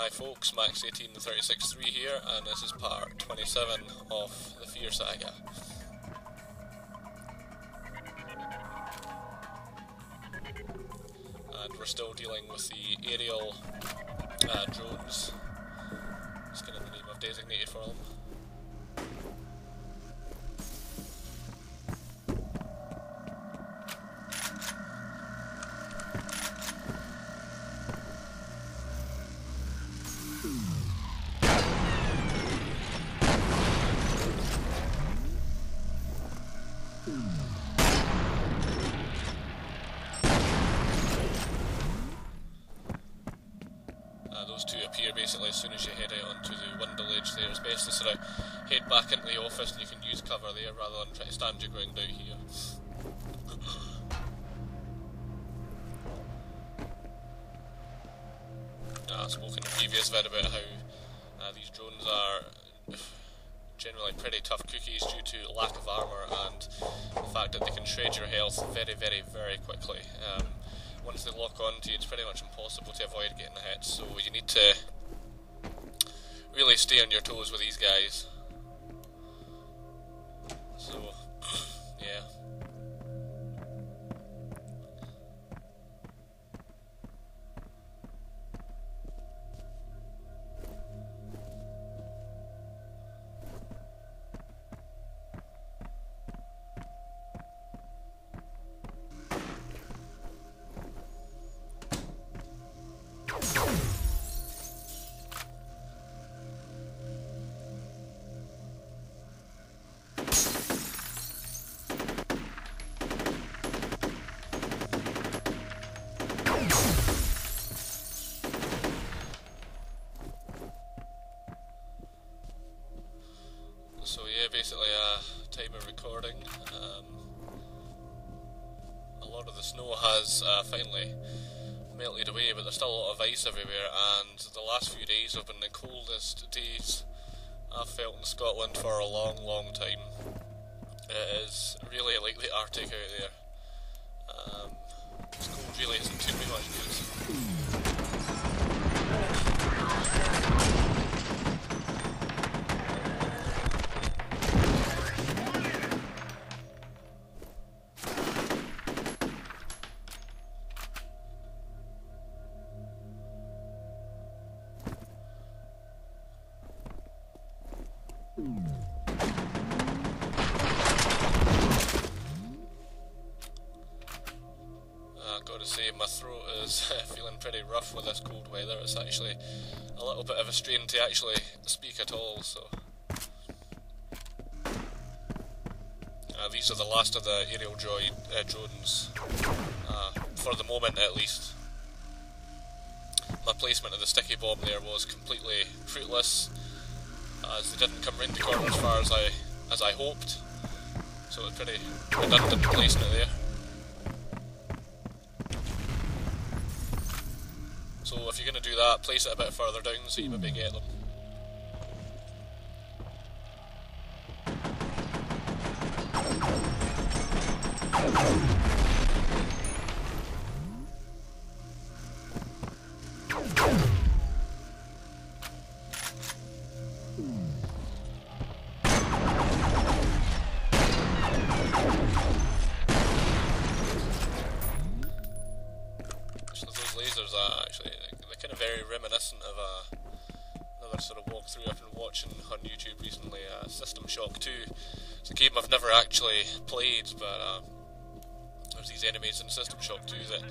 Hi folks, Max18363 here, and this is part 27 of the F.E.A.R saga. And we're still dealing with the aerial drones. That's kind of the name I've designated for them. Those two appear basically as soon as you head out onto the window ledge there. It's best to sort of head back into the office and you can use cover there rather than try to stand your ground out here. I spoke in the previous vid about how these drones are generally pretty tough cookies due to lack of armour and the fact that they can shred your health very quickly. Once they lock on to you, it's pretty much impossible to avoid getting hit, so you need to really stay on your toes with these guys. So, yeah. So yeah, basically time of recording. A lot of the snow has finally melted away, but there's still a lot of ice everywhere, and the last few days have been the coldest days I've felt in Scotland for a long time. It is really like the Arctic out there. This cold really isn't too much good. I've got to say, my throat is feeling pretty rough with this cold weather. It's actually a little bit of a strain to actually speak at all, so... these are the last of the aerial drones, for the moment at least. My placement of the sticky bomb there was completely fruitless, as they didn't come round the corner as far as I hoped, so it's pretty redundant placement there. So if you're going to do that, place it a bit further down so you maybe get them. Lasers are actually, they're kind of very reminiscent of another sort of walkthrough I've been watching on YouTube recently, System Shock 2. It's a game I've never actually played, but there's these enemies in System Shock 2 that,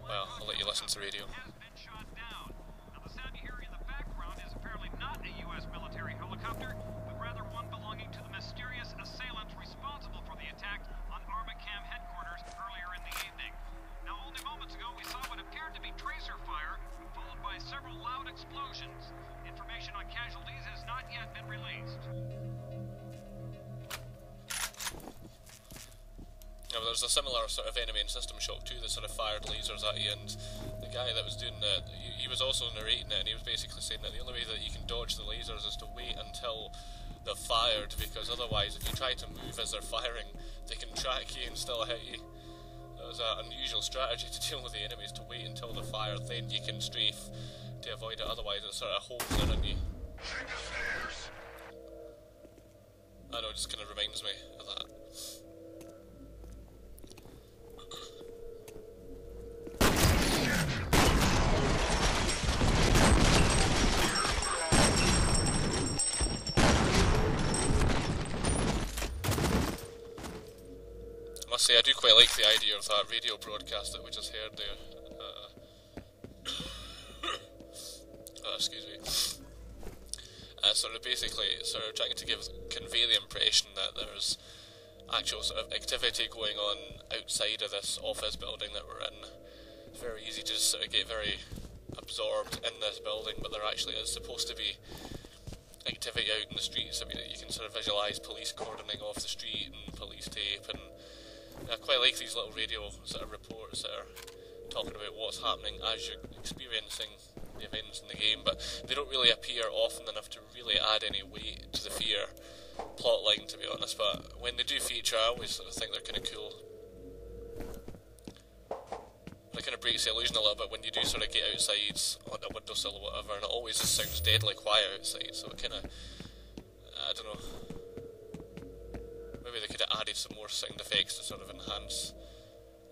well, I'll let you listen to the radio. Several loud explosions. Information on casualties has not yet been released. Yeah, but there's a similar sort of enemy in System Shock 2 that sort of fired lasers at you, and the guy that was doing it, he was also narrating it, and he was basically saying that the only way that you can dodge the lasers is to wait until they're fired, because otherwise if you try to move as they're firing, they can track you and still hit you. as an unusual strategy to deal with the enemies, to wait until they fire, then you can strafe to avoid it, otherwise it sort of homes in on you. I know, it just kind of reminds me of that. I must say, I do quite like the idea of that radio broadcast that we just heard there. Excuse me. Sort of basically trying to convey the impression that there's actual sort of activity going on outside of this office building that we're in. It's very easy to just sort of get very absorbed in this building, but there actually is supposed to be activity out in the streets. I mean, you can sort of visualise police cordoning off the street and police tape, and I quite like these little radio sort of reports that are talking about what's happening as you're experiencing the events in the game, but they don't really appear often enough to really add any weight to the F.E.A.R plotline, to be honest. But when they do feature, I always sort of think they're kind of cool. But it kind of breaks the illusion a little bit when you do sort of get outside on a windowsill or whatever, and it always just sounds deadly quiet outside, so it kind of, I don't know, maybe they could have added some more sound effects to sort of enhance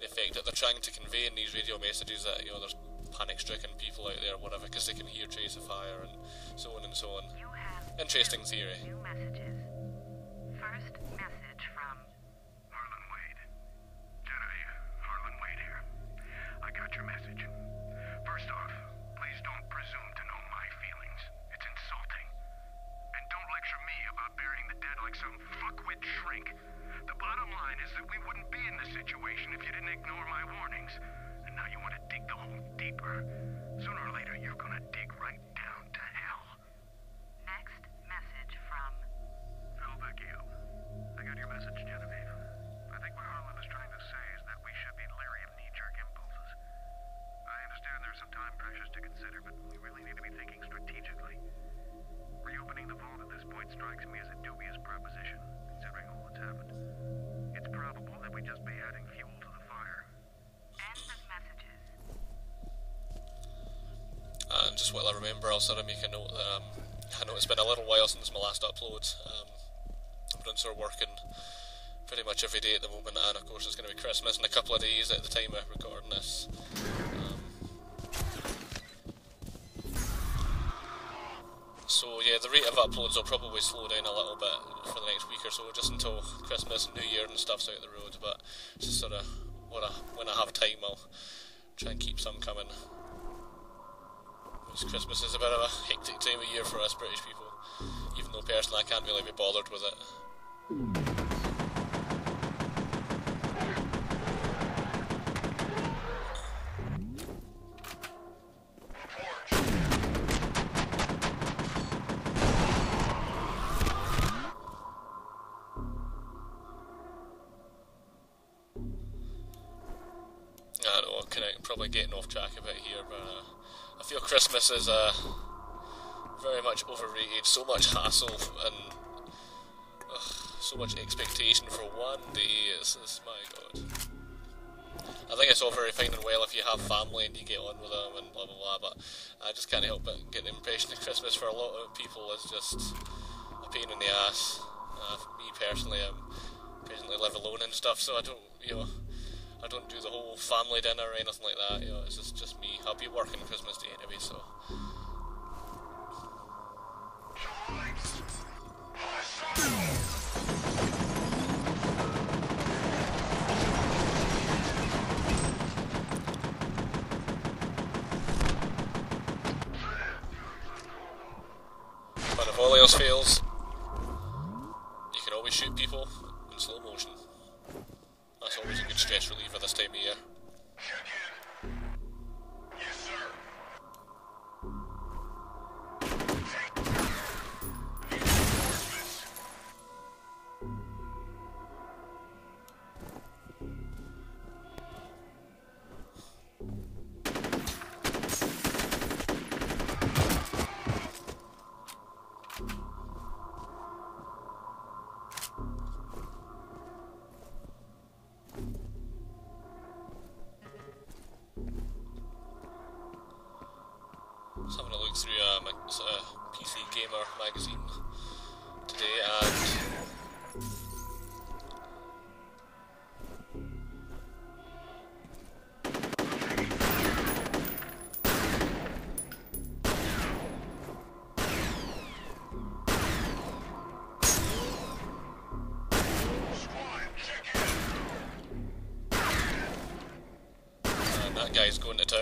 the effect that they're trying to convey in these radio messages, that, you know, there's panic-stricken people out there or whatever, because they can hear trace of fire and so on and so on. Interesting theory. New messages. First message from Harlan Wade. Genevieve, Harlan Wade here. I got your message. First off, please don't presume to know my feelings. It's insulting. And don't lecture me about burying the dead like some fuckwit shrink. The bottom line is that we wouldn't be in this situation if you didn't ignore my warnings. And now you want to dig the hole deeper. Sooner or later, you're gonna dig right down to hell. next message from Phil Vecchio. I got your message, Genevieve. I think what Harlan is trying to say is that we should be leery of knee-jerk impulses. I understand there's some time pressures to consider, but we really need to be thinking strategically. Reopening the vault at this point strikes me as a dubious proposition, considering all that's happened. It's probable that we just be adding fuel to the fire. end of messages. And just while I remember, I'll sort of make a note that I know it's been a little while since my last upload. I've been sort of working pretty much every day at the moment, and of course it's going to be Christmas in a couple of days at the time of recording this. So yeah, the rate of uploads will probably slow down a little bit for the next week or so, just until Christmas and New Year and stuff's out the road. But just sort of when I have time, I'll try and keep some coming. Because Christmas is a bit of a hectic time of year for us British people, even though personally I can't really be bothered with it. I know I'm kind of probably getting off track a bit here, but I feel Christmas is very much overrated. So much hassle and so much expectation for one day. It's my god. I think it's all very fine and well if you have family and you get on with them and blah blah blah, but I just can't help but get the impression that Christmas for a lot of people is just a pain in the ass. For me personally, I presently live alone and stuff, so I don't do the whole family dinner or anything like that. You know, it's just me. I'll be working Christmas Day anyway, so. But if all else fails, you can always shoot people in slow motion. That's always a good stress reliever this time of year. Check in. Yes, sir. PC Gamer magazine today, and that guy's going to town.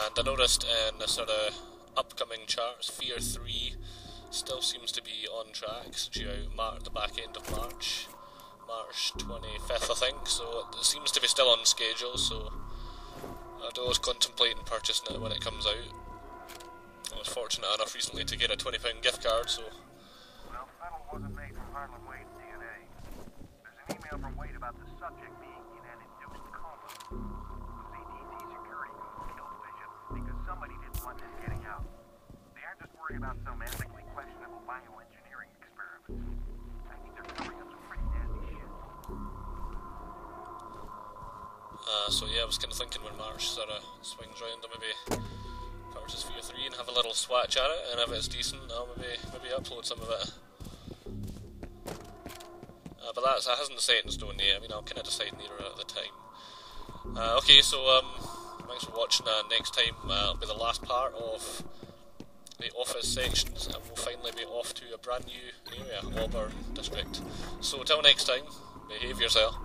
And I noticed in the sort of upcoming charts, F.E.A.R 3 still seems to be on track. It's due out the back end of March 25th I think, so it seems to be still on schedule, so I was contemplating purchasing it when it comes out. I was fortunate enough recently to get a £20 gift card, so... Well, Fennel wasn't made from Harlan Wade's DNA. There's an email from Wade about the subject being in an induced coma. Those ATT security goons killed Bishop because somebody didn't want this getting out. They aren't just worried about some ethically questionable bioengineering experiments. I think they're covering up some pretty nasty shit. So yeah, I was kind of thinking when March sort of swings round, I'll maybe purchase F.E.A.R 3 and have a little swatch at it, and if it's decent, I'll maybe upload some of it. But that hasn't set in stone yet. I mean, I'll kind of decide nearer at the time. Okay, so thanks for watching. Next time it'll be the last part of the office sections, and we'll finally be off to a brand new area, Auburn District. So till next time, behave yourself.